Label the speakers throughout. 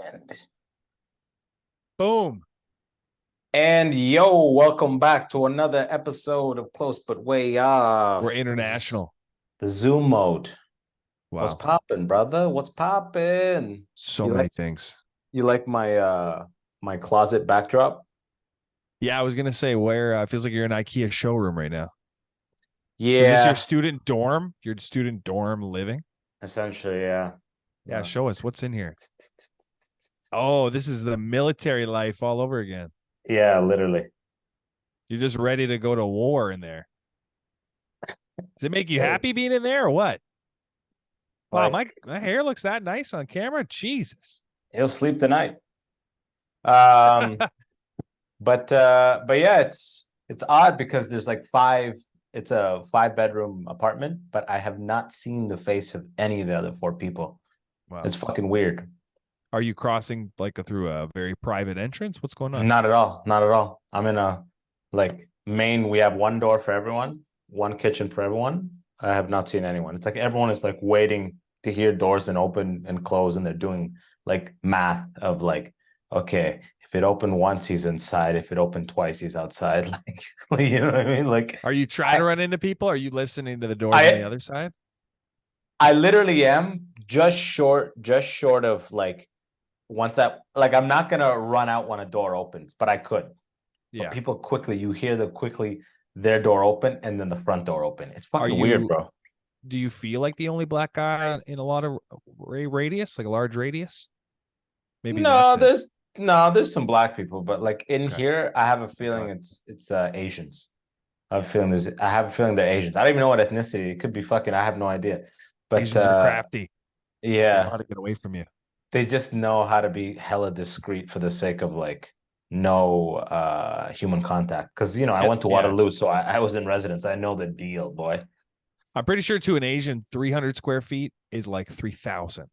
Speaker 1: And
Speaker 2: Boom.
Speaker 1: and yo, welcome back to another episode of Close But Way Off.
Speaker 2: We're international.
Speaker 1: The Zoom mode. What's
Speaker 2: Wow.
Speaker 1: popping, brother? What's popping?
Speaker 2: So
Speaker 1: You
Speaker 2: many
Speaker 1: like
Speaker 2: things.
Speaker 1: you like my closet backdrop?
Speaker 2: Yeah, I was gonna say where feels like you're in IKEA showroom right now. Is this your
Speaker 1: Yeah,
Speaker 2: student dorm? Your student dorm living?
Speaker 1: essentially, yeah.
Speaker 2: Yeah,
Speaker 1: Yeah.
Speaker 2: show us what's in here. Oh, this is the military life all over again.
Speaker 1: Yeah, literally.
Speaker 2: You're just ready to go to war in there. Does it make you
Speaker 1: Hey,
Speaker 2: happy being in there or what? Wow,
Speaker 1: like
Speaker 2: my hair looks that nice on camera. Jesus.
Speaker 1: he'll sleep tonight. Um, but yeah, it's odd because there's like it's a 5 bedroom apartment, but I have not seen the face of any of the other 4 people.
Speaker 2: Wow.
Speaker 1: It's fucking weird.
Speaker 2: Are you crossing like through a very private entrance? What's going on?
Speaker 1: Not at all. Not at all. I'm in a like main, we have one door for everyone, one kitchen for everyone. I have not seen anyone. It's like everyone is like waiting to hear doors and open and close, and they're doing like math of like, okay, if it opened once, he's inside. If it opened twice, he's outside. Like, you know what I mean? Like,
Speaker 2: Are you trying to
Speaker 1: I,
Speaker 2: run into people? Are you listening to the doors on the
Speaker 1: I,
Speaker 2: other side?
Speaker 1: I literally am just short of like once I like I'm not gonna run out when a door opens, but I could. But
Speaker 2: Yeah.
Speaker 1: people quickly, you hear them quickly, their door open and then the front door open. It's
Speaker 2: Are
Speaker 1: fucking weird,
Speaker 2: you
Speaker 1: bro.
Speaker 2: do you feel like the only black guy in a lot of radius, like a large radius? Maybe
Speaker 1: No,
Speaker 2: that's it.
Speaker 1: there's some black people, but like in
Speaker 2: Okay.
Speaker 1: here, I have a
Speaker 2: Thank
Speaker 1: feeling
Speaker 2: God.
Speaker 1: it's Asians. I have a feeling they're Asians. I don't even know what ethnicity. It could be fucking, I have no idea. But
Speaker 2: Asians are crafty. They know
Speaker 1: yeah,
Speaker 2: how to get away from you.
Speaker 1: they just know how to be hella discreet for the sake of like no human contact. Because I
Speaker 2: And
Speaker 1: went to
Speaker 2: yeah,
Speaker 1: Waterloo, so I was in residence. I know the deal, boy.
Speaker 2: I'm pretty sure to an Asian, 300 square feet is like 3,000.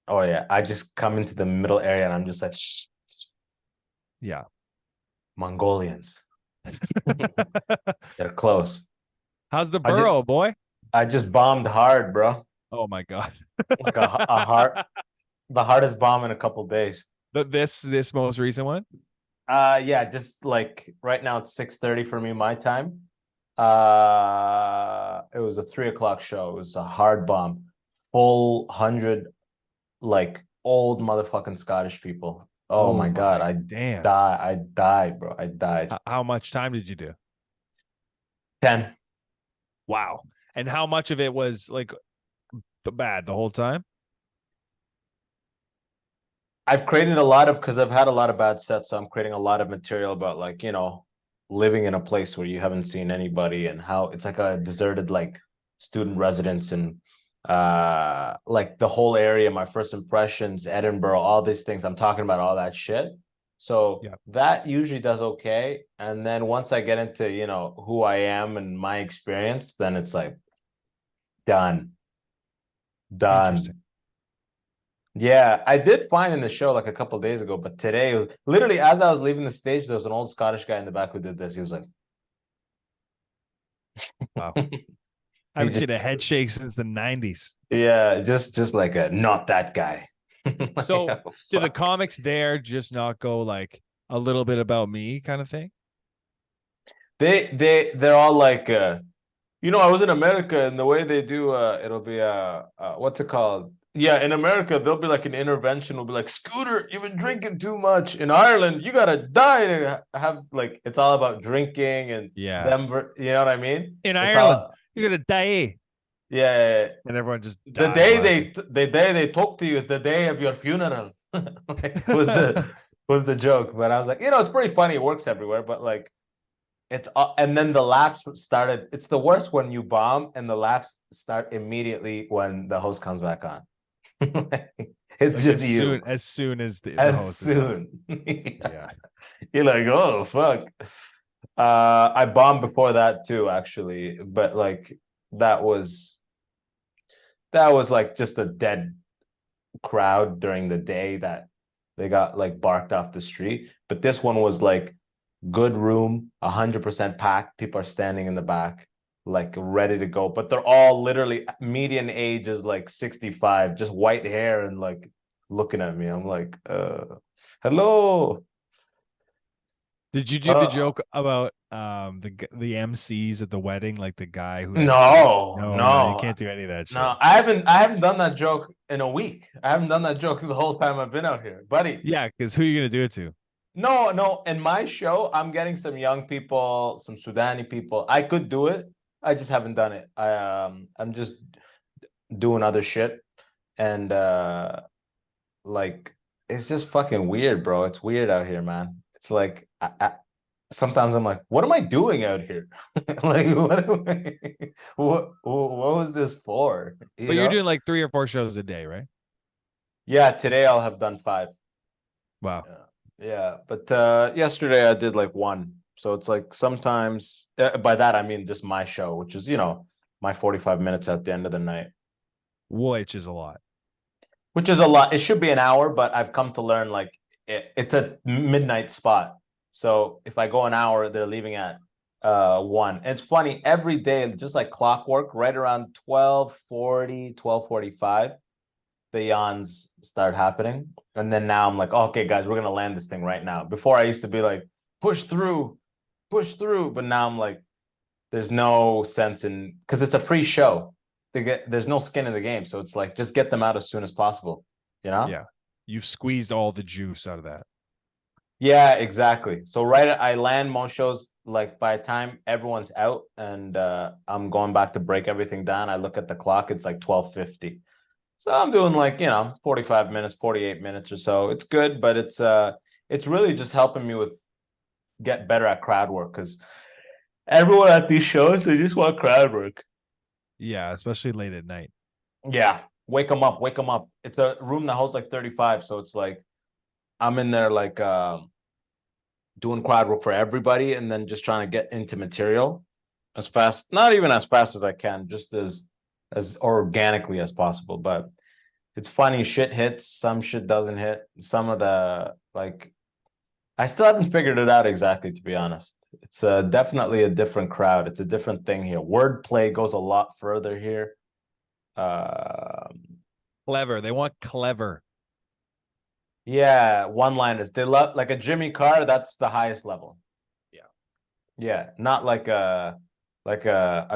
Speaker 1: Oh yeah, I just come into the middle area and I'm just like, shh,
Speaker 2: Yeah.
Speaker 1: Mongolians. They're close.
Speaker 2: How's the
Speaker 1: I just
Speaker 2: borough, boy?
Speaker 1: I just bombed hard, bro.
Speaker 2: Oh my God.
Speaker 1: Like a heart, the hardest bomb in a couple days.
Speaker 2: This most recent one?
Speaker 1: Yeah, just like right now it's 6:30 for me, my time. It was a 3 o'clock show. It was a hard bomb, full 100 like old motherfucking Scottish people. Oh
Speaker 2: Oh
Speaker 1: my God,
Speaker 2: my damn.
Speaker 1: I died, bro. I died.
Speaker 2: How much time did you do?
Speaker 1: 10.
Speaker 2: Wow. And how much of it was like bad the whole time?
Speaker 1: I've created a lot of because I've had a lot of bad sets, so I'm creating a lot of material about like, living in a place where you haven't seen anybody and how it's like a deserted like student residence and like the whole area, my first impressions, Edinburgh, all these things. I'm talking about all that shit. So
Speaker 2: Yeah.
Speaker 1: that usually does okay. And then once I get into, who I am and my experience, then it's like done,
Speaker 2: Interesting.
Speaker 1: done. Yeah, I did find in the show like a couple of days ago, but today it was literally as I was leaving the stage, there was an old Scottish guy in the back who did this. He was like,
Speaker 2: Wow. I
Speaker 1: he
Speaker 2: haven't
Speaker 1: just,
Speaker 2: seen a head shake since the 90s.
Speaker 1: yeah, just like a not that guy. Like,
Speaker 2: So,
Speaker 1: oh,
Speaker 2: do the
Speaker 1: fuck.
Speaker 2: comics there just not go like a little bit about me kind of thing?
Speaker 1: They're all like, I was in America and the way they do, it'll be what's it called? Yeah, in America there'll be like an intervention. Will be like, Scooter, you've been drinking too much. In Ireland, you gotta die to have like it's all about drinking and
Speaker 2: Yeah.
Speaker 1: them. You know what I mean?
Speaker 2: In
Speaker 1: It's
Speaker 2: Ireland,
Speaker 1: all
Speaker 2: you're gonna die.
Speaker 1: yeah.
Speaker 2: And everyone just
Speaker 1: The
Speaker 2: dies
Speaker 1: day
Speaker 2: laughing.
Speaker 1: the day they talk to you is the day of your funeral. Like, was the joke, but I was like, it's pretty funny. It works everywhere, but like it's and then the laughs started. It's the worst when you bomb and the laughs start immediately when the host comes back on. It's
Speaker 2: Like
Speaker 1: just you
Speaker 2: as soon as the
Speaker 1: as
Speaker 2: host is on.
Speaker 1: soon.
Speaker 2: Yeah.
Speaker 1: You're like, oh fuck. I bombed before that too, actually, but like that was that was like just a dead crowd during the day that they got like barked off the street. But this one was like good room, 100% packed. People are standing in the back, like ready to go. But they're all literally median age is like 65, just white hair and like looking at me. I'm like, hello.
Speaker 2: Did you do the joke about the MCs at the wedding, like the guy who MC?
Speaker 1: No,
Speaker 2: No, no, you
Speaker 1: no,
Speaker 2: can't do any of that shit.
Speaker 1: no. I haven't done that joke in a week. I haven't done that joke the whole time I've been out here, buddy.
Speaker 2: Yeah, because who are you gonna do it to?
Speaker 1: No, no. In my show, I'm getting some young people, some Sudani people. I could do it. I just haven't done it. I'm just doing other shit. And like it's just fucking weird, bro. It's weird out here, man. It's like sometimes I'm like, what am I doing out here? Like what was this for?
Speaker 2: But you're doing like 3 or 4 shows a day, right?
Speaker 1: Yeah, today I'll have done 5.
Speaker 2: Wow.
Speaker 1: Yeah. Yeah, but yesterday I did like 1. So it's like sometimes by that I mean just my show, which is, my 45 minutes at the end of the night.
Speaker 2: Which is a lot.
Speaker 1: Which is a lot. It should be an hour, but I've come to learn like it's a midnight spot. So if I go an hour, they're leaving at 1. And it's funny, every day, just like clockwork, right around 12:40, 12:45, the yawns start happening. And then now I'm like, oh, okay, guys, we're gonna land this thing right now. Before I used to be like, push through, push through. But now I'm like, there's no sense in because it's a free show. There's no skin in the game. So it's like just get them out as soon as possible, you know?
Speaker 2: Yeah. You've squeezed all the juice out of that.
Speaker 1: Yeah, exactly. So I land most shows like by the time everyone's out and I'm going back to break everything down. I look at the clock, it's like 12:50. So I'm doing like, 45 minutes, 48 minutes or so. It's good, but it's really just helping me with get better at crowd work because everyone at these shows, they just want crowd work.
Speaker 2: Yeah, especially late at night.
Speaker 1: Yeah. Wake them up, wake them up. It's a room that holds like 35. So it's like I'm in there like doing crowd work for everybody and then just trying to get into material as fast, not even as fast as I can, just as organically as possible. But it's funny, shit hits, some shit doesn't hit. Some of the like I still haven't figured it out exactly, to be honest. It's definitely a different crowd. It's a different thing here. Wordplay goes a lot further here.
Speaker 2: Clever. They want clever.
Speaker 1: Yeah, one-liners. They love like a Jimmy Carr, that's the highest level.
Speaker 2: Yeah.
Speaker 1: Yeah, not like a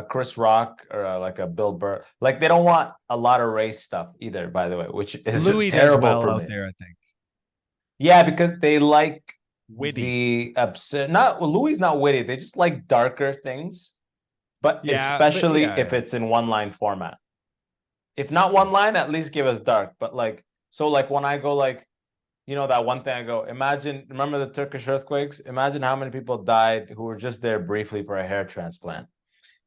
Speaker 1: Chris Rock or like a Bill Burr. Like they don't want a lot of race stuff either, by the way, which is
Speaker 2: Louis does
Speaker 1: terrible
Speaker 2: well
Speaker 1: for
Speaker 2: out
Speaker 1: me.
Speaker 2: there, I think.
Speaker 1: Yeah, because they like
Speaker 2: Witty.
Speaker 1: the absurd. Not Louis not witty. They just like darker things, but
Speaker 2: Yeah,
Speaker 1: especially
Speaker 2: yeah,
Speaker 1: if
Speaker 2: yeah.
Speaker 1: it's in one line format. If not one line, at least give us dark. But like, so like when I go like, that one thing I go, remember the Turkish earthquakes? Imagine how many people died who were just there briefly for a hair transplant.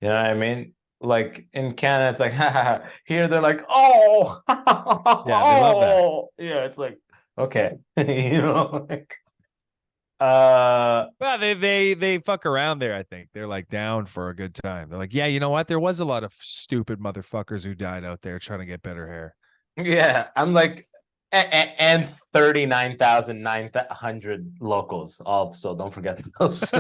Speaker 1: You know what I mean? Like in Canada, it's like, here they're like, oh,
Speaker 2: Yeah, they love that.
Speaker 1: oh, yeah, it's like, okay, like,
Speaker 2: Well, they fuck around there, I think. They're like down for a good time. They're like, yeah, you know what? There was a lot of stupid motherfuckers who died out there trying to get better hair.
Speaker 1: yeah, I'm like, and 39,900 locals also, don't forget those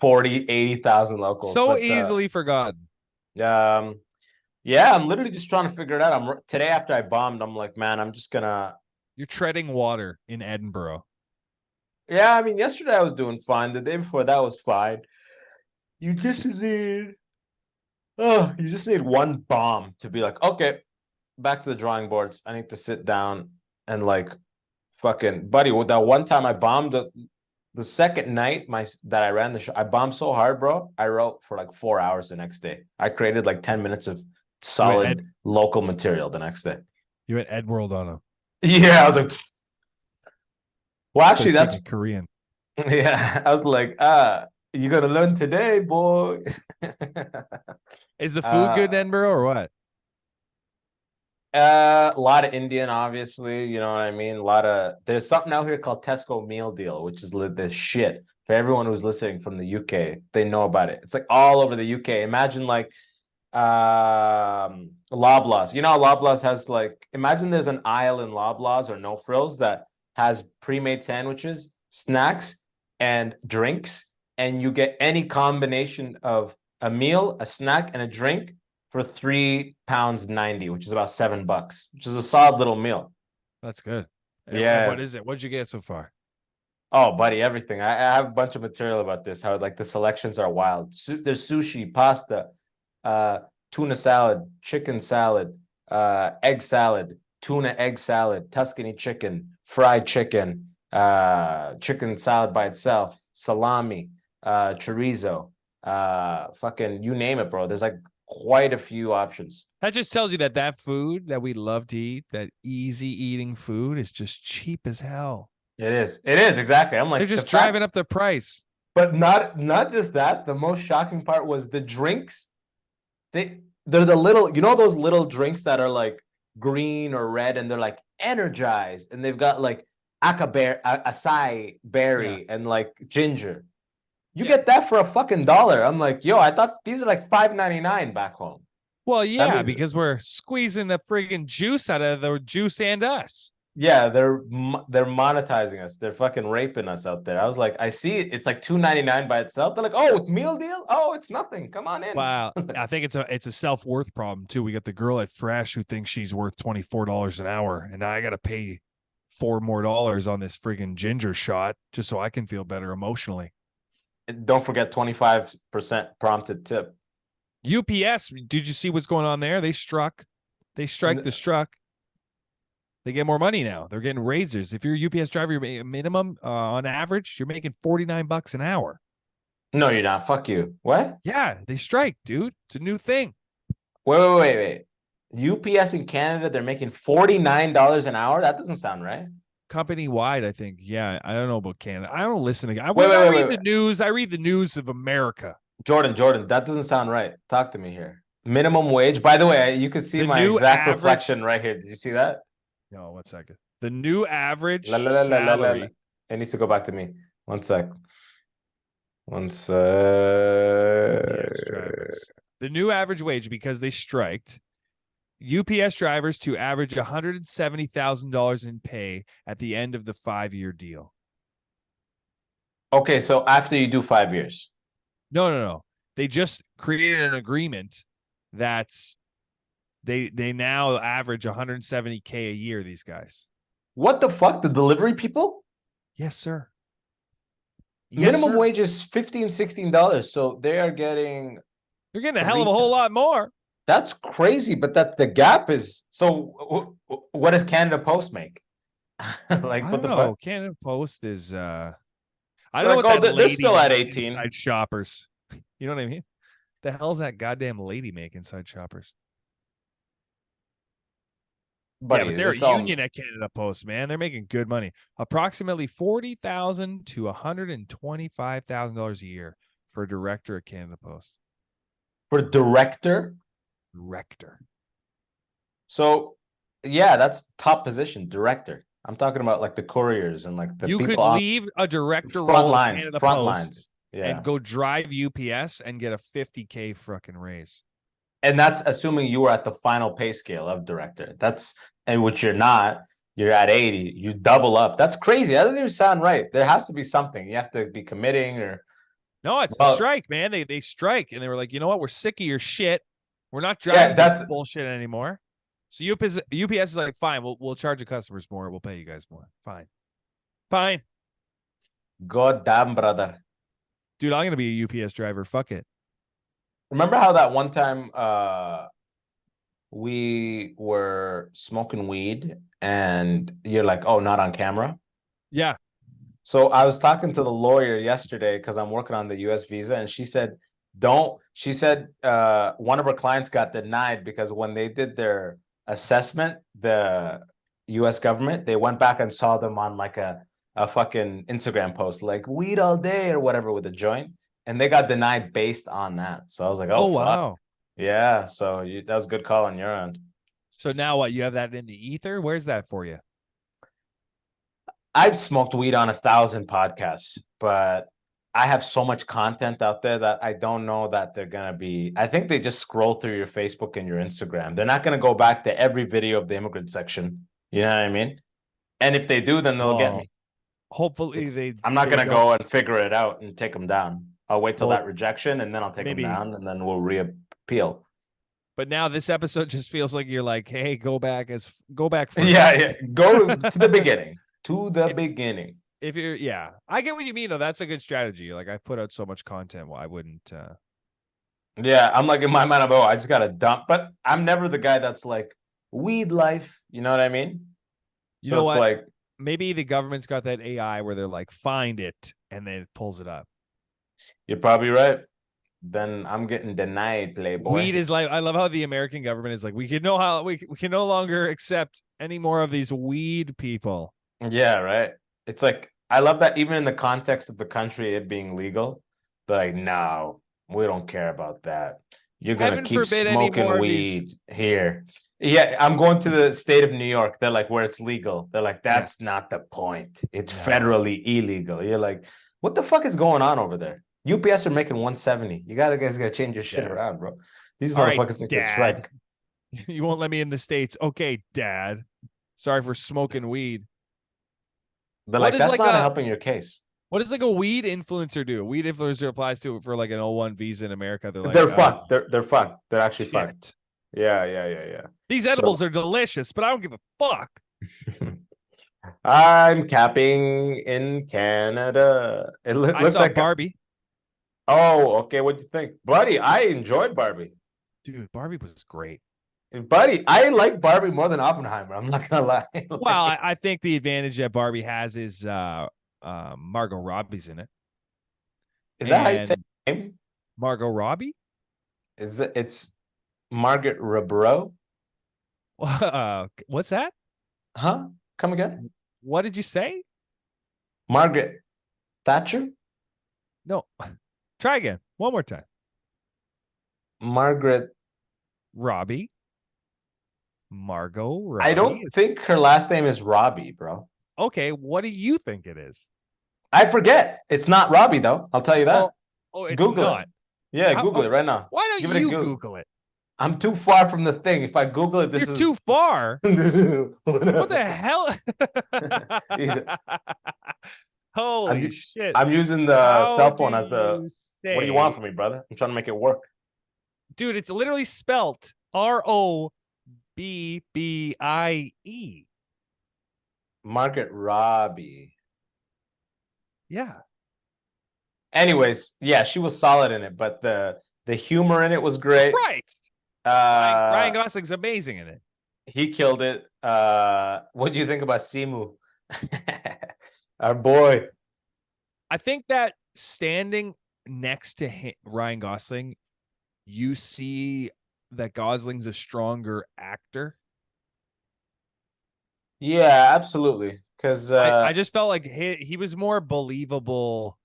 Speaker 1: 80,000 locals.
Speaker 2: So
Speaker 1: But
Speaker 2: easily forgotten.
Speaker 1: yeah, I'm literally just trying to figure it out. Today after I bombed, I'm like, man, I'm just gonna.
Speaker 2: You're treading water in Edinburgh.
Speaker 1: Yeah, I mean, yesterday I was doing fine. The day before that was fine. You just need, you just need one bomb to be like, okay, back to the drawing boards. I need to sit down and like, fucking buddy. That one time I bombed the second night that I ran the show, I bombed so hard, bro. I wrote for like 4 hours the next day. I created like 10 minutes of solid local material the next day.
Speaker 2: You went Edworld on him.
Speaker 1: Yeah, I was like, well, actually, that's
Speaker 2: Korean.
Speaker 1: Yeah, I was like, you gotta learn today, boy.
Speaker 2: Is the food good in Edinburgh or what?
Speaker 1: A lot of Indian, obviously. You know what I mean. There's something out here called Tesco Meal Deal, which is the shit for everyone who's listening from the UK. They know about it. It's like all over the UK. Imagine like Loblaws. You know how Loblaws has like, imagine there's an aisle in Loblaws or No Frills that has pre-made sandwiches, snacks, and drinks, and you get any combination of a meal, a snack, and a drink for £3.90, which is about $7, which is a solid little meal.
Speaker 2: That's good. And what
Speaker 1: Yes.
Speaker 2: is it? What'd you get so far?
Speaker 1: Oh, buddy, everything. I have a bunch of material about this. How like the selections are wild. There's sushi, pasta, uh, tuna salad, chicken salad, egg salad, tuna egg salad, Tuscany chicken, fried chicken, chicken salad by itself, salami, chorizo, fucking you name it, bro. There's like quite a few options.
Speaker 2: That just tells you that that food that we love to eat, that easy eating food, is just cheap as hell.
Speaker 1: It is. It is exactly. I'm
Speaker 2: They're
Speaker 1: like the
Speaker 2: just
Speaker 1: fact,
Speaker 2: driving up the price.
Speaker 1: but not just that. The most shocking part was the drinks. They're the little, you know, those little drinks that are like green or red, and they're like energized, and they've got like acai
Speaker 2: Yeah.
Speaker 1: berry and like ginger. You
Speaker 2: Yeah.
Speaker 1: get that for a fucking dollar. I'm like, yo, I thought these are like $5.99 back home.
Speaker 2: Well,
Speaker 1: That
Speaker 2: yeah,
Speaker 1: means
Speaker 2: because we're squeezing the friggin' juice out of the juice and us.
Speaker 1: yeah, they're monetizing us. They're fucking raping us out there. I was like, I see it. It's like $2.99 by itself. They're like, oh, it's meal deal. Oh, it's nothing. Come on in.
Speaker 2: Wow. I think it's a self-worth problem too. We got the girl at Fresh who thinks she's worth $24 an hour, and now I gotta pay $4 more on this friggin' ginger shot just so I can feel better emotionally.
Speaker 1: And don't forget 25% prompted tip.
Speaker 2: UPS, did you see what's going on there? They strike the struck. They get more money now. They're getting raises. If you're a UPS driver, you're minimum on average, you're making $49 an hour.
Speaker 1: No, you're not. Fuck you. What?
Speaker 2: Yeah, they strike, dude. It's a new thing.
Speaker 1: Wait. UPS in Canada, they're making $49 an hour. That doesn't sound right.
Speaker 2: Company wide, I think. Yeah, I don't know about Canada. I don't listen to.
Speaker 1: Wait,
Speaker 2: When I
Speaker 1: wait,
Speaker 2: read
Speaker 1: wait,
Speaker 2: the
Speaker 1: wait.
Speaker 2: news, I read the news of America.
Speaker 1: Jordan, that doesn't sound right. Talk to me here. Minimum wage. By the way, you can see
Speaker 2: The
Speaker 1: my
Speaker 2: new
Speaker 1: exact
Speaker 2: average.
Speaker 1: reflection right here. Did you see that?
Speaker 2: No, 1 second. The new
Speaker 1: La,
Speaker 2: average
Speaker 1: la, la, la, la, la, la.
Speaker 2: salary.
Speaker 1: It needs to go back to me. One sec. One sec.
Speaker 2: UPS drivers. The new average wage, because they striked, UPS drivers to average $170,000 in pay at the end of the 5-year deal.
Speaker 1: Okay, so after you do 5 years.
Speaker 2: No. They just created an agreement that's they now average 170K a year, these guys.
Speaker 1: What the fuck? The delivery people?
Speaker 2: Yes, sir.
Speaker 1: Minimum wage is $15, $16. So they are getting
Speaker 2: They're getting a hell of a whole lot more.
Speaker 1: That's crazy, but that the gap is so. What does Canada Post make? Like,
Speaker 2: I
Speaker 1: what
Speaker 2: don't
Speaker 1: the
Speaker 2: know.
Speaker 1: fuck?
Speaker 2: Canada Post is I
Speaker 1: They're
Speaker 2: don't know
Speaker 1: like,
Speaker 2: what
Speaker 1: oh,
Speaker 2: that
Speaker 1: they're
Speaker 2: lady
Speaker 1: still at
Speaker 2: makes
Speaker 1: 18.
Speaker 2: inside Shoppers. You know what I mean? The hell's that goddamn lady make inside Shoppers?
Speaker 1: Buddy,
Speaker 2: Yeah, but they're a
Speaker 1: it's all
Speaker 2: union at Canada Post, man. They're making good money. Approximately $40,000 to $125,000 a year for a director at Canada Post.
Speaker 1: for director.
Speaker 2: Director.
Speaker 1: So, yeah, that's top position, director. I'm talking about like the couriers and like the
Speaker 2: You
Speaker 1: people
Speaker 2: could
Speaker 1: on
Speaker 2: leave a director
Speaker 1: front
Speaker 2: role at
Speaker 1: lines,
Speaker 2: Canada
Speaker 1: front
Speaker 2: Post
Speaker 1: lines. Yeah,
Speaker 2: and go drive UPS and get a $50K fucking raise.
Speaker 1: and that's assuming you were at the final pay scale of director. That's and which you're not. You're at 80. You double up. That's crazy. That doesn't even sound right. There has to be something. You have to be committing or.
Speaker 2: No, it's the strike, man. They strike, and they were like, you know what? We're sick of your shit. We're not driving this bullshit anymore. So UPS is like, fine, we'll charge the customers more. We'll pay you guys more. Fine.
Speaker 1: God damn, brother.
Speaker 2: Dude, I'm gonna be a UPS driver. Fuck it.
Speaker 1: Remember how that one time we were smoking weed and you're like, oh, not on camera?
Speaker 2: Yeah.
Speaker 1: So I was talking to the lawyer yesterday because I'm working on the US visa, and she said, one of her clients got denied because when they did their assessment, the US government, they went back and saw them on like a fucking Instagram post, like weed all day or whatever with a joint. And they got denied based on that. So I was like, oh, fuck.
Speaker 2: Wow.
Speaker 1: Yeah. So that was a good call on your end.
Speaker 2: So now what? You have that in the ether? Where's that for you?
Speaker 1: I've smoked weed on 1,000 podcasts, but I have so much content out there that I don't know that they're going to be. I think they just scroll through your Facebook and your Instagram. They're not going to go back to every video of the immigrant section. You know what I mean? And if they do, then they'll get me.
Speaker 2: Hopefully
Speaker 1: I'm not going to go and figure it out and take them down. I'll wait till that rejection, and then I'll take them
Speaker 2: maybe
Speaker 1: down, and then we'll reappeal.
Speaker 2: But now this episode just feels like you're like, hey, go back first.
Speaker 1: Yeah. Go to the beginning. To the beginning.
Speaker 2: If you're, yeah, I get what you mean though. That's a good strategy. Like I put out so much content, well, I wouldn't.
Speaker 1: Yeah, I'm like in my mind, I just gotta dump. But I'm never the guy that's like weed life. You know what I mean?
Speaker 2: You
Speaker 1: So
Speaker 2: know
Speaker 1: it's
Speaker 2: what?
Speaker 1: like
Speaker 2: Maybe the government's got that AI where they're like, find it, and then it pulls it up.
Speaker 1: you're probably right. Then I'm getting denied, Playboy.
Speaker 2: Weed is like, I love how the American government is like, we can no longer accept any more of these weed people.
Speaker 1: Yeah, right. It's like I love that even in the context of the country, it being legal, they're like, no, we don't care about that. You're gonna
Speaker 2: Heaven
Speaker 1: keep
Speaker 2: forbid any
Speaker 1: smoking
Speaker 2: more of
Speaker 1: weed
Speaker 2: these.
Speaker 1: here. Yeah, I'm going to the state of New York. They're like, where it's legal. They're like, that's not the point. It's federally illegal. You're like, what the fuck is going on over there? UPS are making 170. You guys gotta change your shit around, bro. These motherfuckers think they strike.
Speaker 2: You won't let me in the States. Okay, Dad. Sorry for smoking weed.
Speaker 1: They're like, that's not helping your case.
Speaker 2: What does like a weed influencer do? A weed influencer applies to it for like an O1 visa in America. They're like,
Speaker 1: they're fucked. They're fucked. They're actually fucked. Yeah.
Speaker 2: These edibles are delicious, but I don't give a fuck.
Speaker 1: I'm capping in Canada.
Speaker 2: I saw like Barbie.
Speaker 1: Oh, okay. What do you think, buddy? I enjoyed Barbie.
Speaker 2: Dude, Barbie was great.
Speaker 1: Buddy, I like Barbie more than Oppenheimer. I'm not gonna lie.
Speaker 2: Well, I think the advantage that Barbie has is Margot Robbie's in it.
Speaker 1: Is that how you say her name?
Speaker 2: Margot Robbie?
Speaker 1: It's Margaret Robreau?
Speaker 2: What's that?
Speaker 1: Huh? Come again?
Speaker 2: What did you say?
Speaker 1: Margaret Thatcher?
Speaker 2: No. Try again. One more time.
Speaker 1: Margaret
Speaker 2: Robbie. Margot Robbie.
Speaker 1: I don't think her last name is Robbie, bro.
Speaker 2: Okay, what do you think it is?
Speaker 1: I forget. It's not Robbie, though. I'll tell you that.
Speaker 2: It's
Speaker 1: Google
Speaker 2: not.
Speaker 1: it. Yeah, Google it right now.
Speaker 2: Why don't you Google it?
Speaker 1: I'm too far from the thing. If I Google it,
Speaker 2: You're too far. What the hell? Holy shit.
Speaker 1: I'm using the cell phone as the... What do you want from me, brother? I'm trying to make it work.
Speaker 2: Dude, it's literally spelt Robie.
Speaker 1: Margaret Robbie.
Speaker 2: Yeah.
Speaker 1: Anyways, yeah, she was solid in it, but the humor in it was great.
Speaker 2: Christ. Ryan Gosling's amazing in it.
Speaker 1: He killed it. What do you think about Simu? Our boy.
Speaker 2: I think that standing next to Ryan Gosling, you see that Gosling's a stronger actor.
Speaker 1: Yeah, absolutely. Because
Speaker 2: I just felt like he was more believable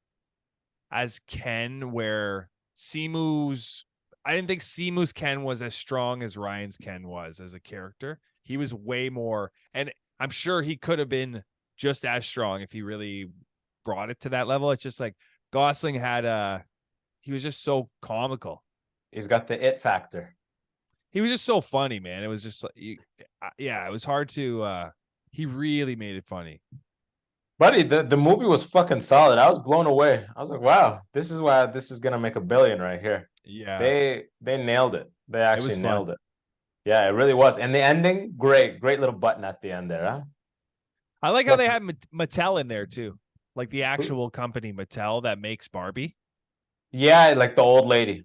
Speaker 2: as Ken, where I didn't think Simu's Ken was as strong as Ryan's Ken was as a character. He was way more, and I'm sure he could have been just as strong if he really brought it to that level. It's just like Gosling he was just so comical.
Speaker 1: He's got the it factor.
Speaker 2: He was just so funny, man. It was just yeah, it was hard to he really made it funny.
Speaker 1: Buddy, the movie was fucking solid. I was blown away. I was like, wow, this is why this is gonna make $1 billion right here.
Speaker 2: Yeah.
Speaker 1: They nailed it. They actually nailed it. Yeah, it really was. And the ending, great little button at the end there, huh?
Speaker 2: I like how they had Mattel in there too. Like the actual company Mattel that makes Barbie.
Speaker 1: Yeah, like the old lady.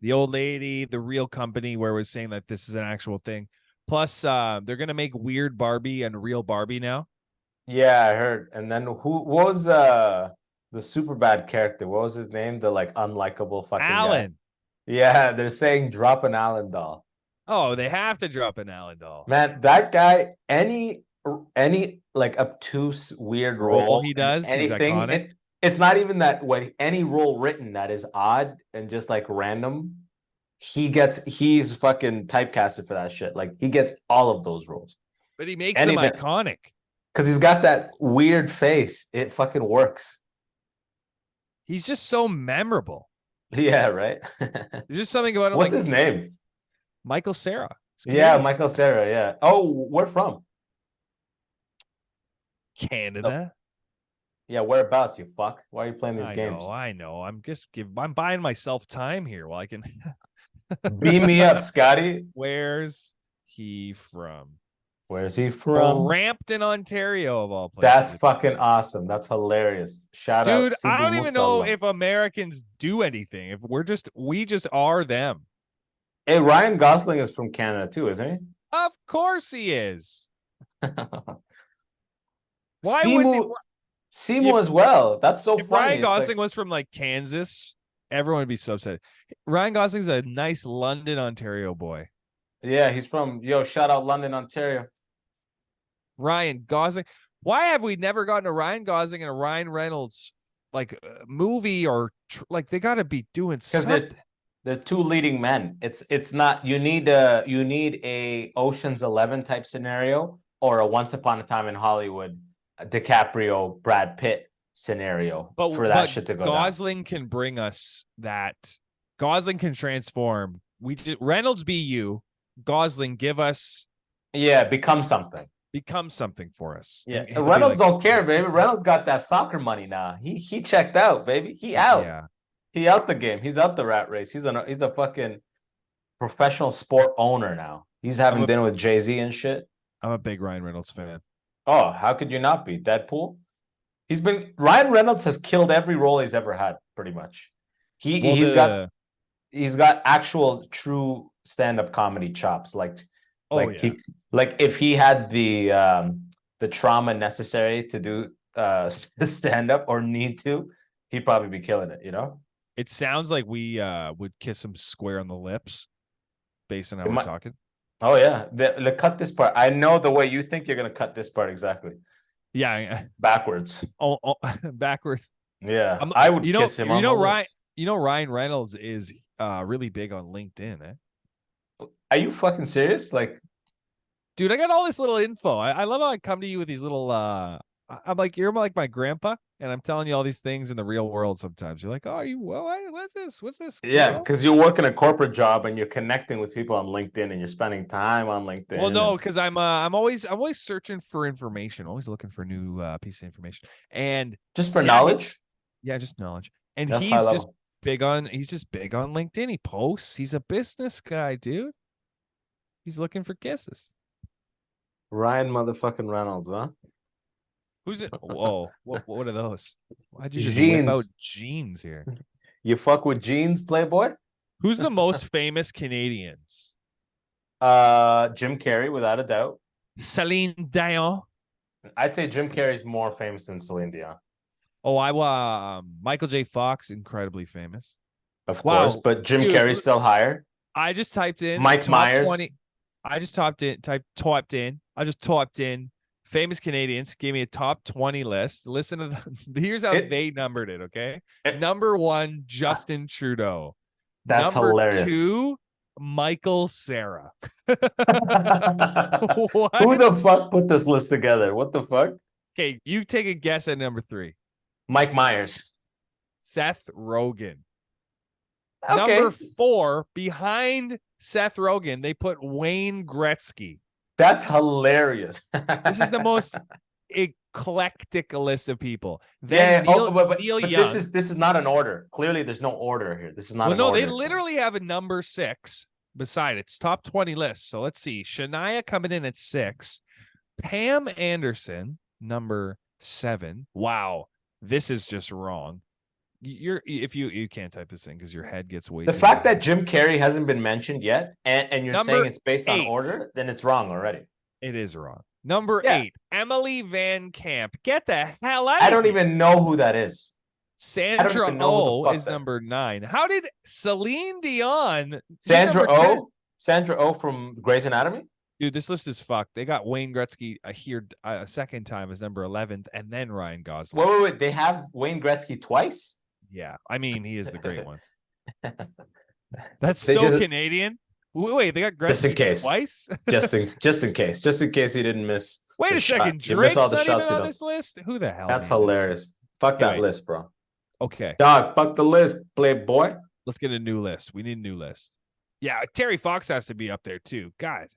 Speaker 2: The old lady, the real company where it was saying that this is an actual thing. Plus, they're gonna make Weird Barbie and Real Barbie now.
Speaker 1: Yeah, I heard. And then what was the super bad character? What was his name? The like unlikable fucking
Speaker 2: Alan.
Speaker 1: Guy. Yeah, they're saying drop an Alan doll.
Speaker 2: Oh, they have to drop an Alan doll.
Speaker 1: Man, that guy, any like obtuse weird role
Speaker 2: he does, anything, he's iconic.
Speaker 1: It's not even that when any role written that is odd and just like random, he's fucking typecasted for that shit. Like he gets all of those roles.
Speaker 2: But he makes them iconic.
Speaker 1: Because he's got that weird face. It fucking works.
Speaker 2: He's just so memorable.
Speaker 1: Yeah, right?
Speaker 2: There's just something about it.
Speaker 1: What's his name?
Speaker 2: Michael Cera.
Speaker 1: Yeah, Michael Cera, yeah. Oh, where from?
Speaker 2: Canada.
Speaker 1: Oh. Yeah, whereabouts, you fuck? Why are you playing these games?
Speaker 2: I know. I'm buying myself time here while I can
Speaker 1: Beam me up, Scotty.
Speaker 2: Where's he from?
Speaker 1: Where's he from?
Speaker 2: Brampton, Ontario, of all places.
Speaker 1: That's fucking awesome. That's hilarious. Shout out,
Speaker 2: dude. I don't even know if Americans do anything. If we just are them.
Speaker 1: Hey, Ryan Gosling is from Canada too, isn't he?
Speaker 2: Of course he is.
Speaker 1: Why would Simu as well? That's so
Speaker 2: if
Speaker 1: funny.
Speaker 2: Ryan Gosling was from like Kansas, everyone would be so upset. Ryan Gosling's a nice London, Ontario boy.
Speaker 1: Yeah, he's from shout out London, Ontario.
Speaker 2: Ryan Gosling. Why have we never gotten a Ryan Gosling and a Ryan Reynolds like movie or like they got to be doing something?
Speaker 1: They're two leading men. It's not you need a Ocean's 11 type scenario or a Once Upon a Time in Hollywood DiCaprio Brad Pitt scenario for that shit to go
Speaker 2: Gosling
Speaker 1: down.
Speaker 2: Can bring us that. Gosling can transform. Reynolds be you. Gosling give us
Speaker 1: become something.
Speaker 2: Become something for us.
Speaker 1: Yeah, Reynolds don't care, baby. Reynolds got that soccer money now. He checked out, baby. He out.
Speaker 2: Yeah.
Speaker 1: He out the game. He's out the rat race. He's a fucking professional sport owner now. He's having dinner with Jay-Z and shit.
Speaker 2: I'm a big Ryan Reynolds fan.
Speaker 1: Oh, how could you not be? Deadpool? Ryan Reynolds has killed every role he's ever had, pretty much. He's got actual true stand-up comedy chops. If he had the trauma necessary to do stand-up or need to, he'd probably be killing it,
Speaker 2: It sounds like we would kiss him square on the lips based on how we're talking.
Speaker 1: Oh, yeah. Cut this part. I know the way you think you're going to cut this part exactly.
Speaker 2: Yeah.
Speaker 1: Backwards.
Speaker 2: Oh backwards.
Speaker 1: Yeah. I would kiss him on the lips.
Speaker 2: Ryan Reynolds is really big on LinkedIn, eh?
Speaker 1: Are you fucking serious? Like,
Speaker 2: dude, I got all this little info. I love how I come to you with these little I'm like, you're like my grandpa, and I'm telling you all these things in the real world sometimes. You're like, oh, what's this? What's this?
Speaker 1: Yeah, because you're working a corporate job and you're connecting with people on LinkedIn and you're spending time on LinkedIn.
Speaker 2: Well, no, because I'm always searching for information, always looking for new piece of information. And
Speaker 1: just for knowledge?
Speaker 2: Just knowledge. And he's just big on LinkedIn. He posts. He's a business guy, dude. He's looking for kisses.
Speaker 1: Ryan motherfucking Reynolds, huh?
Speaker 2: Who's it? Whoa, what are those? Why'd you just whip out jeans here?
Speaker 1: You fuck with jeans, Playboy?
Speaker 2: Who's the most famous Canadians?
Speaker 1: Jim Carrey, without a doubt.
Speaker 2: Celine Dion.
Speaker 1: I'd say Jim Carrey's more famous than Celine Dion.
Speaker 2: Oh, Michael J. Fox, incredibly famous.
Speaker 1: Of course, but Jim Carrey's still higher.
Speaker 2: I just typed in
Speaker 1: Mike Myers.
Speaker 2: 20. I just typed in famous Canadians, gave me a top 20 list. Listen to here's how they numbered it, okay? Number 1, Justin Trudeau.
Speaker 1: That's
Speaker 2: Number
Speaker 1: hilarious.
Speaker 2: 2, Michael Cera.
Speaker 1: Who the fuck put this list together? What the fuck?
Speaker 2: Okay, you take a guess at number 3.
Speaker 1: Mike Myers.
Speaker 2: Seth Rogen.
Speaker 1: Okay.
Speaker 2: Number 4, behind Seth Rogen, they put Wayne Gretzky.
Speaker 1: That's hilarious.
Speaker 2: This is the most eclectic list of people.
Speaker 1: Then but this is not an order. Clearly, there's no order here. This is not.
Speaker 2: They literally have a number 6 beside its top 20 list. So let's see. Shania coming in at 6. Pam Anderson, number 7. Wow, this is just wrong. You can't type this in because your head gets way.
Speaker 1: The fact that Jim Carrey hasn't been mentioned yet, and you're saying it's based on order, then it's wrong already.
Speaker 2: It is wrong. Number 8, Emily Van Camp. Get the hell out!
Speaker 1: I don't even know who that is.
Speaker 2: Sandra Oh is number 9. How did Celine Dion?
Speaker 1: Sandra Oh from Grey's Anatomy.
Speaker 2: Dude, this list is fucked. They got Wayne Gretzky here a second time as number 11th, and then Ryan Gosling.
Speaker 1: Wait. They have Wayne Gretzky twice?
Speaker 2: Yeah, I mean, he is the great one. That's Canadian. Wait, they got Gretzky
Speaker 1: just in case.
Speaker 2: Twice?
Speaker 1: just in case he didn't miss.
Speaker 2: Wait a second, Drake's not even on this list? Who the hell?
Speaker 1: That's hilarious. Fuck that list, bro.
Speaker 2: Okay.
Speaker 1: Dog, fuck the list, Playboy.
Speaker 2: Let's get a new list. We need a new list. Yeah, Terry Fox has to be up there too. God,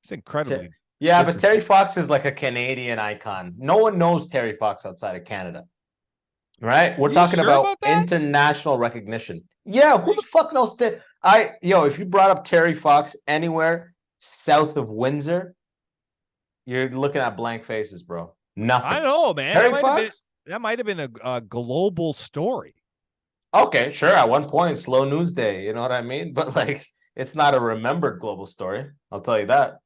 Speaker 2: it's incredibly.
Speaker 1: Yeah, but Terry Fox is like a Canadian icon. No one knows Terry Fox outside of Canada. right? We're
Speaker 2: Are you
Speaker 1: talking
Speaker 2: sure
Speaker 1: about
Speaker 2: about that?
Speaker 1: international recognition. Yeah, who the fuck knows that? If you brought up Terry Fox anywhere south of Windsor, you're looking at blank faces, bro.
Speaker 2: I
Speaker 1: Nothing.
Speaker 2: know, man.
Speaker 1: Terry Fox?
Speaker 2: That might have been a global story.
Speaker 1: Okay, sure. At one point, slow news day, you know what I mean? But like, it's not a remembered global story. I'll tell you that.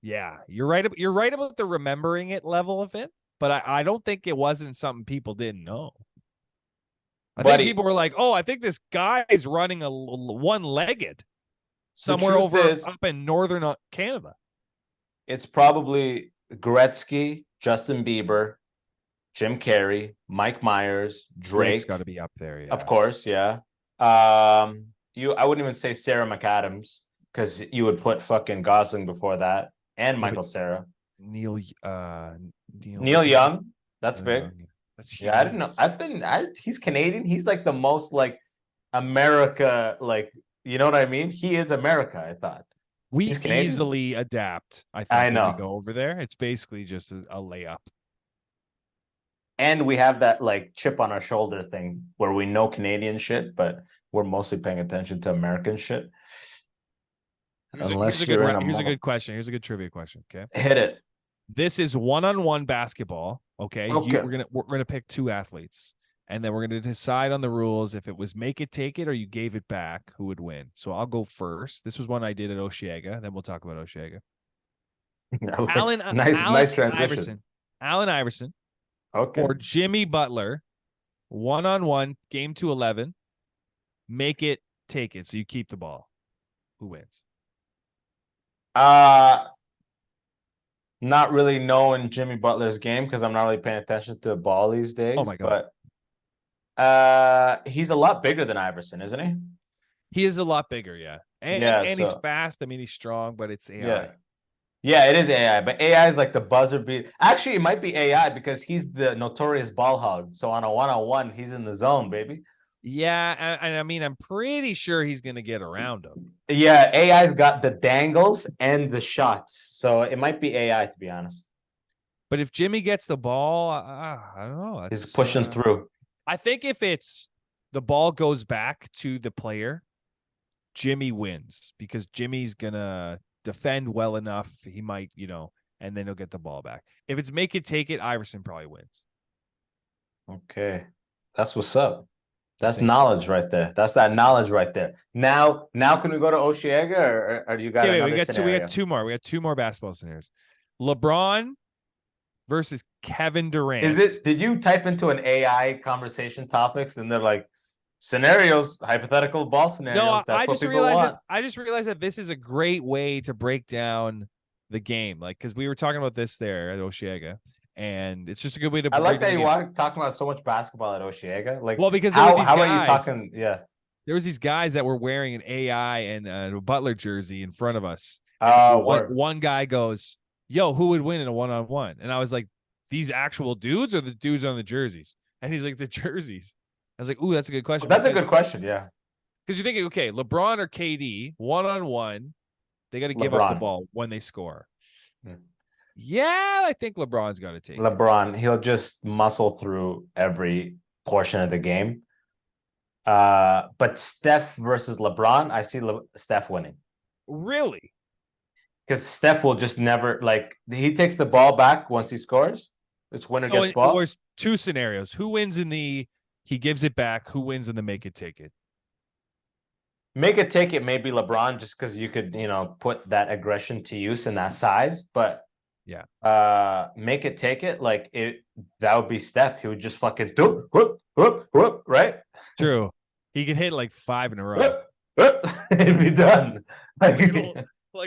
Speaker 2: Yeah, you're right. You're right about the remembering it level of it, but I don't think it wasn't something people didn't know. I think
Speaker 1: Buddy,
Speaker 2: people were like, "Oh, I think this guy is running a one-legged
Speaker 1: the
Speaker 2: somewhere
Speaker 1: truth
Speaker 2: over
Speaker 1: is,
Speaker 2: up in northern Canada."
Speaker 1: it's probably Gretzky, Justin Bieber, Jim Carrey, Mike Myers,
Speaker 2: Drake's got
Speaker 1: Drake,
Speaker 2: to be up there,
Speaker 1: of
Speaker 2: yeah.
Speaker 1: course, yeah. I wouldn't even say Sarah McAdams because you would put fucking Gosling before that and
Speaker 2: Yeah, but
Speaker 1: Michael Sarah.
Speaker 2: Neil, uh,
Speaker 1: Neil
Speaker 2: what's his name?
Speaker 1: Young, that's
Speaker 2: Neil
Speaker 1: big.
Speaker 2: Young. That's
Speaker 1: Yeah, I didn't know.
Speaker 2: humongous.
Speaker 1: He's Canadian. He's like the most like America, like you know what I mean? He is America, I thought.
Speaker 2: We
Speaker 1: He's Canadian.
Speaker 2: easily adapt, I
Speaker 1: I
Speaker 2: think, when we
Speaker 1: know.
Speaker 2: go over there. It's basically just a layup.
Speaker 1: And we have that like chip on our shoulder thing where we know Canadian shit, but we're mostly paying attention to American shit.
Speaker 2: Here's
Speaker 1: Unless
Speaker 2: a good
Speaker 1: you're in a
Speaker 2: here's a good question. Here's a good trivia question. Okay.
Speaker 1: hit it.
Speaker 2: This is one-on-one basketball. Okay.
Speaker 1: Okay.
Speaker 2: We're gonna pick two athletes. And then we're gonna decide on the rules. If it was make it, take it, or you gave it back, who would win. So I'll go first. This was one I did at Osheaga. Then we'll talk about Osheaga.
Speaker 1: Nice transition.
Speaker 2: Iverson. Allen Iverson
Speaker 1: Okay.
Speaker 2: or Jimmy Butler, one-on-one, game to 11. Make it, take it. So you keep the ball. Who wins?
Speaker 1: Not really knowing Jimmy Butler's game because I'm not really paying attention to ball these days.
Speaker 2: Oh my God.
Speaker 1: But he's a lot bigger than Iverson, isn't he?
Speaker 2: He is a lot bigger, yeah. And he's fast. I mean, he's strong, but it's AI.
Speaker 1: Yeah, it is AI, but AI is like the buzzer beat. Actually, it might be AI because he's the notorious ball hog. So on a one-on-one, he's in the zone, baby.
Speaker 2: Yeah, and I mean, I'm pretty sure he's gonna get around him.
Speaker 1: Yeah, AI's got the dangles and the shots, so it might be AI to be honest.
Speaker 2: But if Jimmy gets the ball, I don't know.
Speaker 1: He's pushing through.
Speaker 2: I think if it's the ball goes back to the player, Jimmy wins because Jimmy's gonna defend well enough. He might, and then he'll get the ball back. If it's make it, take it, Iverson probably wins.
Speaker 1: Okay, that's what's up. That's knowledge right there. That's that knowledge right there. Now can we go to Osheaga or you got another scenario?
Speaker 2: We got two more. We got two more basketball scenarios. LeBron versus Kevin Durant.
Speaker 1: Did you type into an AI conversation topics and they're like scenarios, hypothetical ball scenarios?
Speaker 2: No,
Speaker 1: That's what people want.
Speaker 2: I just realized that this is a great way to break down the game. Like, because we were talking about this there at Osheaga. And it's just a good way to.
Speaker 1: I like that you are talking about so much basketball at Osheaga. Like,
Speaker 2: well, because
Speaker 1: how are you talking? Yeah,
Speaker 2: there was these guys that were wearing an AI and a Butler jersey in front of us. One guy goes, "Yo, who would win in a one-on-one?" And I was like, "These actual dudes or the dudes on the jerseys?" And he's like, "The jerseys." I was like, "Ooh, that's a good question."
Speaker 1: That's a good question. Yeah,
Speaker 2: because you're thinking, okay, LeBron or KD one-on-one, they got to give up the ball when they score. Yeah, I think LeBron's got to take
Speaker 1: LeBron. He'll just muscle through every portion of the game. But Steph versus LeBron, I see Steph winning.
Speaker 2: Really?
Speaker 1: Because Steph will just never he takes the ball back once he scores. It's winner gets ball.
Speaker 2: There's two scenarios. Who wins in the he gives it back? Who wins in the make it take it?
Speaker 1: Make it take it maybe LeBron just because you could put that aggression to use in that size, but.
Speaker 2: Yeah.
Speaker 1: Make it take it that would be Steph. He would just fucking do whoop, right?
Speaker 2: True. He could hit like 5 in a row.
Speaker 1: It'd be done. Like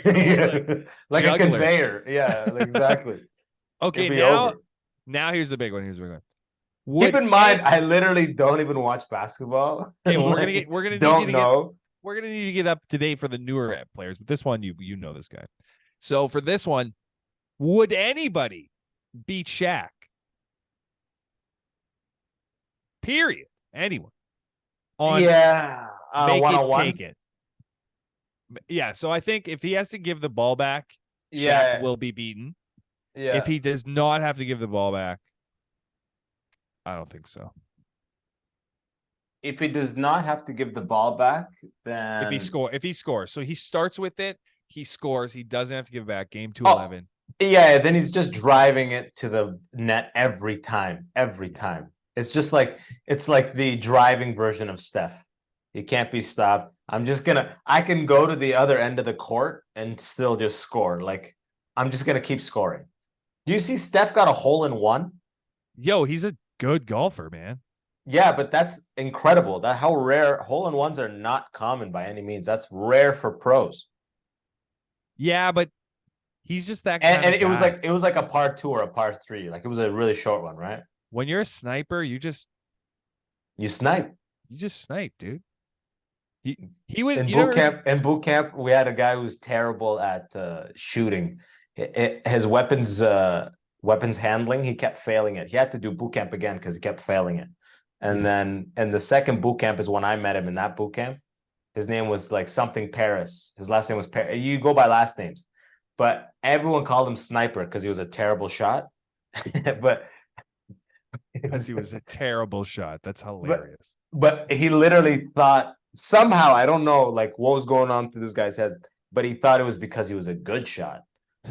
Speaker 2: a
Speaker 1: conveyor. Yeah, exactly.
Speaker 2: Okay, now here's the big one.
Speaker 1: Keep in mind, I literally don't even watch basketball.
Speaker 2: Okay, well, we're gonna need to get up to date for the newer players, but this one you know this guy. So for this one, would anybody beat Shaq? Period. Anyone.
Speaker 1: Make
Speaker 2: it, take it. Yeah, so I think if he has to give the ball back, Shaq will be beaten. Yeah. If he does not have to give the ball back, I don't think so.
Speaker 1: If he does not have to give the ball back, then
Speaker 2: if he scores, so he starts with it, he scores, he doesn't have to give it back. Game 211.
Speaker 1: Yeah, then he's just driving it to the net every time. Every time. It's just like the driving version of Steph. He can't be stopped. I can go to the other end of the court and still just score. Like, I'm just gonna keep scoring. Do you see Steph got a hole in one?
Speaker 2: Yo, he's a good golfer, man.
Speaker 1: Yeah, but that's incredible. That how rare hole in ones are not common by any means. That's rare for pros.
Speaker 2: Yeah, but he's just that kind
Speaker 1: and
Speaker 2: of
Speaker 1: it was like a par 2 or a par 3. Like, it was a really short one, right?
Speaker 2: When you're a sniper, you
Speaker 1: snipe.
Speaker 2: You just snipe, dude. He was
Speaker 1: in boot camp. We had a guy who was terrible at shooting. His weapons handling, he kept failing it. He had to do boot camp again because he kept failing it. And then the second boot camp is when I met him in that boot camp. His name was like something Paris. His last name was Paris. You go by last names, but everyone called him Sniper because he was a terrible shot. But
Speaker 2: because he was a terrible shot. That's hilarious.
Speaker 1: But he literally thought somehow, I don't know like what was going on through this guy's head, but he thought it was because he was a good shot.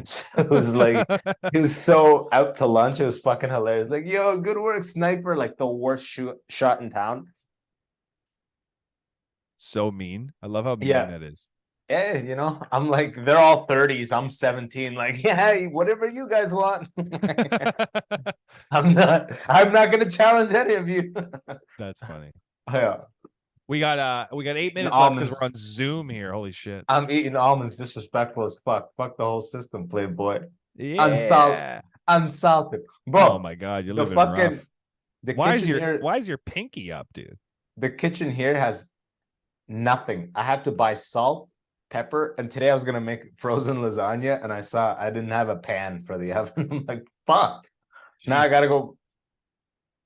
Speaker 1: So it was like he was so out to lunch. It was fucking hilarious. Like, yo, good work, Sniper. Like the worst shot in town.
Speaker 2: So mean. I love how mean that is.
Speaker 1: Yeah, you know, I'm like, they're all 30s. I'm 17. Like, yeah, whatever you guys want. I'm not gonna challenge any of you.
Speaker 2: That's funny.
Speaker 1: Yeah.
Speaker 2: We got 8 minutes left because we're on Zoom here. Holy shit.
Speaker 1: I'm eating almonds, disrespectful as fuck. Fuck the whole system, Playboy.
Speaker 2: Yeah.
Speaker 1: Unsalted. Bro.
Speaker 2: Oh my god, you're living rough. Why is your pinky up, dude?
Speaker 1: The kitchen here has nothing. I had to buy salt, pepper, and today I was gonna make frozen lasagna, and I saw I didn't have a pan for the oven. I'm like, fuck. Jesus. Now I gotta go.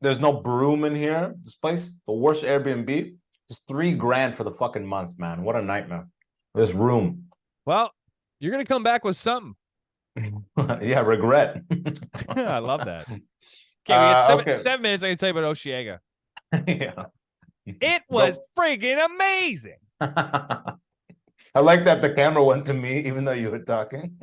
Speaker 1: There's no broom in here. This place, the worst Airbnb. It's $3,000 for the fucking month, man. What a nightmare. This room.
Speaker 2: Well, you're gonna come back with something.
Speaker 1: Yeah, regret.
Speaker 2: I love that. Okay, we got 7 minutes. I can tell you about Osheaga.
Speaker 1: Yeah.
Speaker 2: It was friggin' amazing.
Speaker 1: I like that the camera went to me, even though you were talking.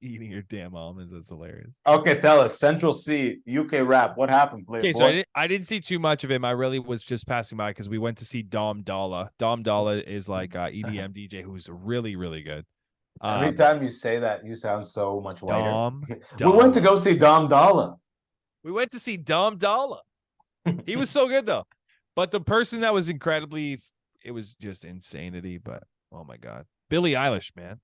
Speaker 2: Eating your damn almonds. That's hilarious.
Speaker 1: Okay, tell us. Central C, UK rap. What happened, Playboy?
Speaker 2: Okay, so I didn't see too much of him. I really was just passing by because we went to see Dom Dolla. Dom Dolla is like EDM DJ who's really, really good.
Speaker 1: Every time you say that, you sound so much whiter.
Speaker 2: We
Speaker 1: went to go see Dom Dolla.
Speaker 2: We went to see Dom Dolla. He was so good, though. But the person that was it was just insanity. But, oh, my God. Billie Eilish, man.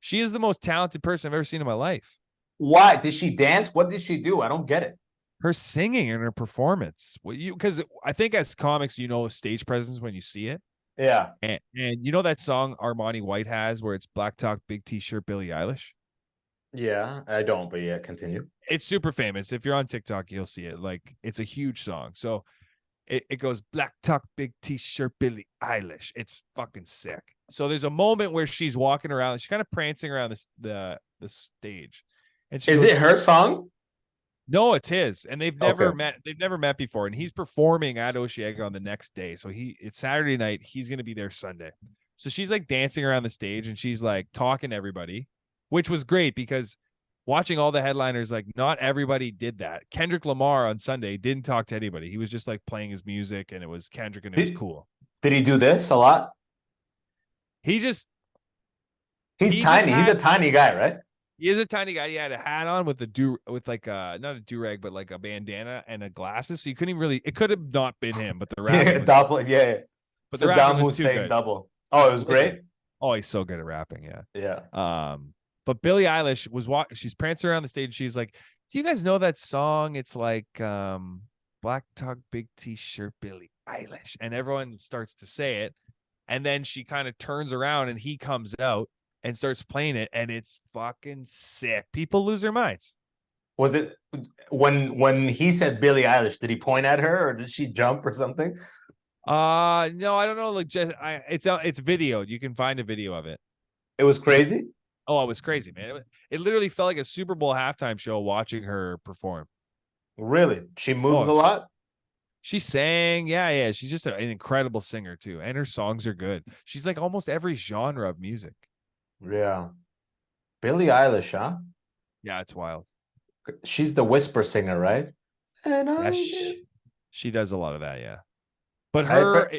Speaker 2: She is the most talented person I've ever seen in my life.
Speaker 1: Why? Did she dance? What did she do? I don't get it.
Speaker 2: Her singing and her performance. Because I think as comics, you know stage presence when you see it.
Speaker 1: Yeah.
Speaker 2: And you know that song Armani White has where it's Black Talk, Big T-shirt, Billie Eilish?
Speaker 1: Yeah, I don't, but yeah, continue.
Speaker 2: It's super famous. If you're on TikTok, you'll see it. Like, it's a huge song. So it goes Black Talk, Big T-shirt, Billie Eilish. It's fucking sick. So there's a moment where she's walking around. She's kind of prancing around the stage. And
Speaker 1: is it her song?
Speaker 2: No, it's his. And they've never met. They've never met before. And he's performing at Osheaga on the next day. So it's Saturday night. He's going to be there Sunday. So she's like dancing around the stage and she's like talking to everybody, which was great because watching all the headliners, like not everybody did that. Kendrick Lamar on Sunday didn't talk to anybody. He was just like playing his music and it was Kendrick and it was cool.
Speaker 1: Did he do this a lot?
Speaker 2: He's
Speaker 1: tiny. He's a tiny guy, right?
Speaker 2: He is a tiny guy. He had a hat on with like not a do-rag, but like a bandana and a glasses. So you couldn't even really. It could have not been him, but the rapping was,
Speaker 1: yeah.
Speaker 2: But the rapping was too
Speaker 1: good. Double. Oh, it was great.
Speaker 2: Oh, he's so good at rapping. Yeah.
Speaker 1: Yeah.
Speaker 2: But Billie Eilish she's prancing around the stage. She's like, "Do you guys know that song? It's like Black Talk, Big T-shirt, Billie Eilish," and everyone starts to say it. And then she kind of turns around and he comes out and starts playing it. And it's fucking sick. People lose their minds.
Speaker 1: Was it when he said Billie Eilish, did he point at her or did she jump or something?
Speaker 2: No, I don't know. Like, it's video. You can find a video of it.
Speaker 1: It was crazy.
Speaker 2: Oh, it was crazy, man. It literally felt like a Super Bowl halftime show watching her perform.
Speaker 1: Really? She moves a lot?
Speaker 2: She sang. Yeah. She's just an incredible singer too. And her songs are good. She's like almost every genre of music.
Speaker 1: Yeah. Billie Eilish, huh?
Speaker 2: Yeah, it's wild.
Speaker 1: She's the whisper singer, right? And
Speaker 2: Yeah, she does a lot of that, yeah. But her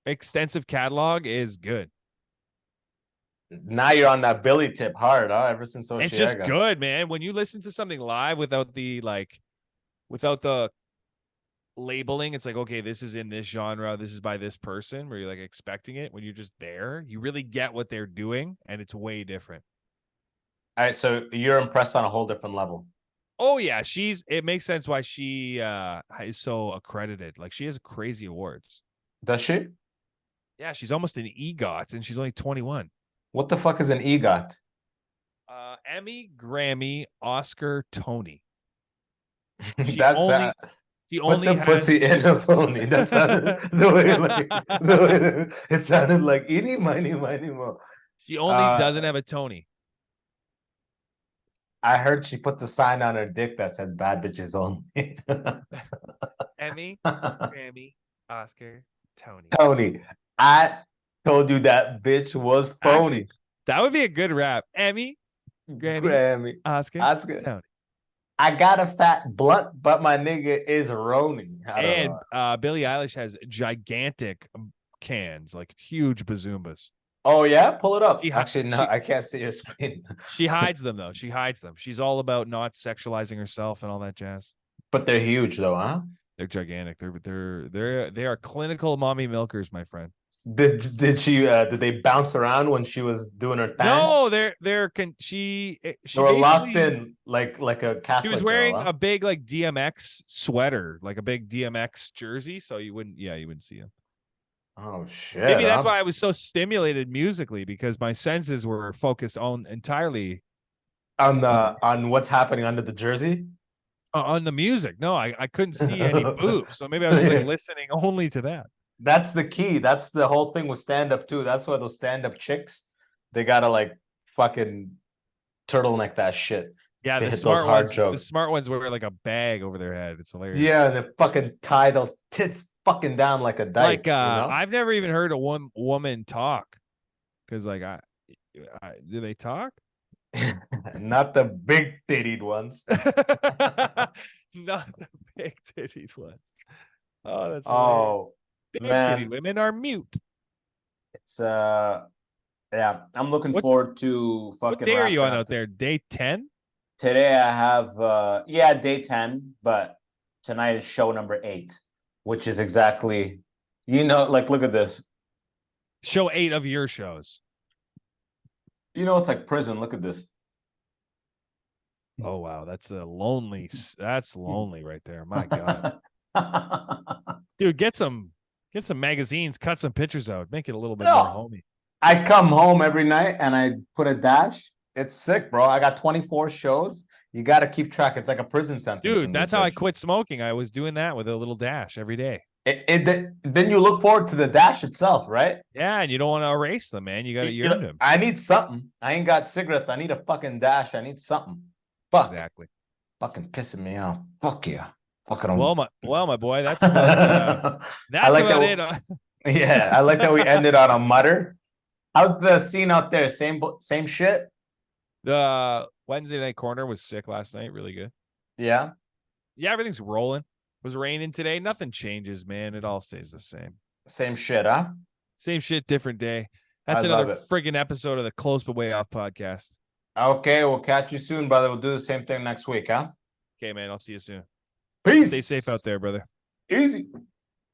Speaker 2: extensive catalog is good.
Speaker 1: Now you're on that Billy tip hard, huh? Ever since Osheaga.
Speaker 2: It's just good, man. When you listen to something live without the labeling, it's like, okay, this is in this genre, this is by this person, where you're like expecting it. When you're just there, you really get what they're doing, and it's way different.
Speaker 1: All right, so you're impressed on a whole different level.
Speaker 2: Oh yeah, it makes sense why she is so accredited. Like, she has crazy awards.
Speaker 1: Does she?
Speaker 2: Yeah, she's almost an EGOT, and she's only 21.
Speaker 1: What the fuck is an EGOT?
Speaker 2: Emmy, Grammy, Oscar, Tony.
Speaker 1: She only put the pussy in a pony. That sounded the way it sounded like eeny, miny, mo.
Speaker 2: She only doesn't have a Tony.
Speaker 1: I heard she puts a sign on her dick that says "bad bitches only."
Speaker 2: Emmy, Grammy, Oscar, Tony.
Speaker 1: Tony, I told you that bitch was phony. Actually,
Speaker 2: that would be a good rap. Emmy, Grammy, Oscar, Tony.
Speaker 1: I got a fat blunt, but my nigga is roning.
Speaker 2: And Billie Eilish has gigantic cans, like huge bazoombas.
Speaker 1: Oh yeah, pull it up. Actually, no, I can't see your screen.
Speaker 2: She hides them though. She hides them. She's all about not sexualizing herself and all that jazz.
Speaker 1: But they're huge though, huh?
Speaker 2: They're gigantic. They are clinical mommy milkers, my friend.
Speaker 1: Did they bounce around when she was doing her thing?
Speaker 2: No, she were
Speaker 1: locked in like a Catholic.
Speaker 2: She was wearing a big like DMX sweater, like a big DMX jersey, so you wouldn't see him.
Speaker 1: Oh shit!
Speaker 2: Maybe that's why I was so stimulated musically, because my senses were focused entirely
Speaker 1: on what's happening under the jersey.
Speaker 2: On the music. No, I couldn't see any boobs, so maybe I was just like listening only to that.
Speaker 1: That's the key. That's the whole thing with stand-up too. That's why those stand-up chicks, they gotta like fucking turtleneck that shit.
Speaker 2: Yeah, the smart ones wear like a bag over their head. It's hilarious.
Speaker 1: Yeah, they fucking tie those tits fucking down like a dyke. Like
Speaker 2: I've never even heard a woman talk, because like do they talk?
Speaker 1: Not the big tittied ones.
Speaker 2: Not the big tittied ones. Oh, that's
Speaker 1: hilarious.
Speaker 2: Big titty women are mute.
Speaker 1: It's yeah, I'm looking forward to fucking.
Speaker 2: What day are you on out there? Day 10?
Speaker 1: Today I have day 10, but tonight is show number 8, which is exactly, like, look at this.
Speaker 2: Show 8 of your shows.
Speaker 1: It's like prison. Look at this.
Speaker 2: Oh wow, that's lonely right there. My God. Dude, get some magazines, cut some pictures out, make it a little bit more homey.
Speaker 1: I come home every night and I put a dash. It's sick, bro. I got 24 shows. You got to keep track. It's like a prison sentence.
Speaker 2: Dude, that's how I quit smoking. I was doing that with a little dash every day.
Speaker 1: Then you look forward to the dash itself, right?
Speaker 2: Yeah, and you don't want to erase them, man. You got to earn them.
Speaker 1: I need something. I ain't got cigarettes. I need a fucking dash. I need something. Fuck.
Speaker 2: Exactly.
Speaker 1: Fucking pissing me off. Fuck yeah.
Speaker 2: Well, my boy, that's about, it.
Speaker 1: Yeah, I like that we ended on a mutter. How's the scene out there? Same shit?
Speaker 2: The Wednesday Night Corner was sick last night. Really good.
Speaker 1: Yeah?
Speaker 2: Yeah, everything's rolling. It was raining today. Nothing changes, man. It all stays the same.
Speaker 1: Same shit, huh?
Speaker 2: Same shit, different day. That's another friggin' episode of the Close But Way Off podcast.
Speaker 1: Okay, we'll catch you soon, brother. We'll do the same thing next week, huh?
Speaker 2: Okay, man. I'll see you soon.
Speaker 1: Peace.
Speaker 2: Stay safe out there, brother.
Speaker 1: Easy.